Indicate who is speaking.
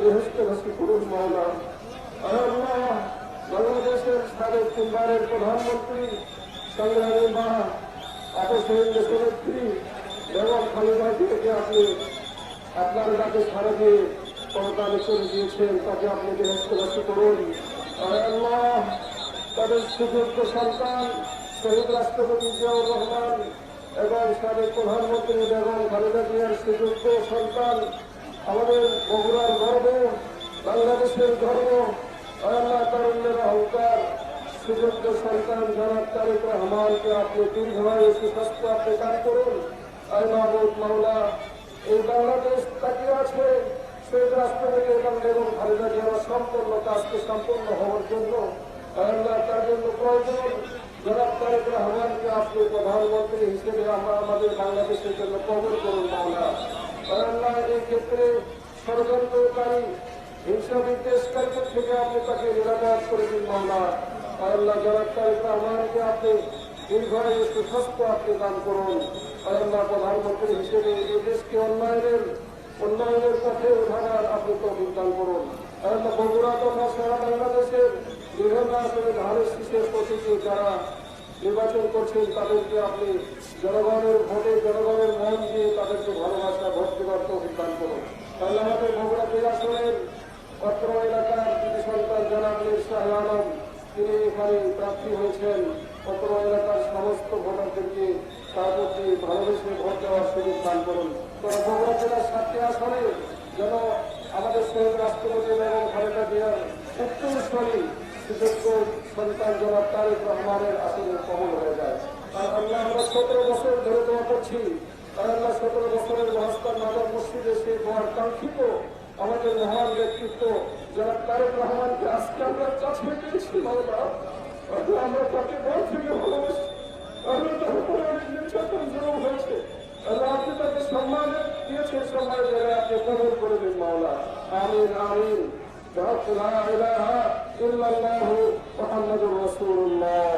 Speaker 1: বেহেশতবাসী করুন মাওলা। আল্লাহ বাংলাদেশের সাবেক তিনবারের প্রধানমন্ত্রী সংগ্রামী মা আপসহীন দেশনেত্রী বেগম খালেদা জিয়াকে আপনি আপনার ডাকে সারা দিয়ে পরকালে চলে গিয়েছেন, তাকে আপনি বেহেশতবাসী করুন। আল্লাহ তাদের সুযোগ্য সন্তান শহীদ রাষ্ট্রপতি জিয়াউর রহমান এবং সাবেক প্রধানমন্ত্রী বেগম খালেদা জিয়ার সুযোগ্য সন্তান আমাদের বগুড়ার গর্ব, বাংলাদেশের গর্ব, আল্লাহ তারুণ্যের অহংকার সুযোগ্য সন্তান জনাব তারেক রহমানকে আপনি দীর্ঘায়ু সুস্বাস্থ্য আপনি দান করুন। আয় মাহবুব মাওলা, এই বাংলাদেশ তাকিয়ে আছে শহীদ রাষ্ট্রপতি এবং বেগম খালেদা জিয়ার সম্পূর্ণ কাজকে সম্পূর্ণ হওয়ার জন্য। আল্লাহ তার জন্য প্রয়োজন জনাব তারেক রহমানকে আপনি প্রধানমন্ত্রী হিসেবে আমরা আমাদের বাংলাদেশের জন্য কবল করুন মাওলা। আল্লাহ এই ক্ষেত্রে ষড়যন্ত্রকারী হিংসা বিদ্বেষকারীদের থেকে আপনি তাকে নিরাপদ করে দিন মাওলা। আল্লাহ জনাব তারেক রহমানকে আপনি দীর্ঘায়ু সুস্বাস্থ্য আপনি দান করুন। আল্লাহ প্রধানমন্ত্রী হিসেবে এই দেশকে উন্নয়নের পথে উঠানোর আপনি তৌফিক দান করুন। আল্লাহ বগুড়া তথা সারা বাংলাদেশের বিভিন্ন আসলে ধানের শীষের প্রতীকে যারা নির্বাচন করছেন তাদেরকে আপনি জনগণের ভোটে জনগণের মন দিয়ে তাদেরকে ভালোবাসা ভোট দেওয়ার তৌফিক দান করুন। তাহলে আমাদের বগুড়া জেলা আসনের অত্র এলাকার কৃতি সন্তান জনাব শাহ আলম তিনি এখানে প্রার্থী হয়েছেন। অত্র এলাকার সমস্ত ভোটারদেরকে তার প্রতি ভালোবেসে ভোট দেওয়ার সুযোগ দান করুন। তবে বগুড়া জেলার 7টি আসনে যেন আমাদের শহীদ রাষ্ট্রপতি এবং খালেদা জিয়ার উত্তরস্বরী সুযোগ্য সন্তান জনাব তারেক রহমানের আসনে কবল হয়ে যায়। আর আল্লাহ আমরা 17 বছর ধরে দোয়া করছি। আর আল্লাহ 17 বছরের মহাস্তান মাদার মসজিদে সেই দোয়ার কাঙ্ক্ষিত আমাদের মহান ব্যক্তিত্ব জনাব তারেক রহমানকে আজকে আমরা চাষে পেয়েছি মাওলা। আমরা তাকে বল থেকে ভালোবাসি। আমরা তার উপরে অনেক নির্যাতন জরুর হয়েছে। আল্লাহ আপনি তাকে সম্মান দিয়েছেন, সম্মানের জায়গায় আপনি কবল করে দিন মাওলা। আমিন আমিন। লা ইলাহা ইল্লাল্লাহু মুহাম্মাদুর রাসূলুল্লাহ।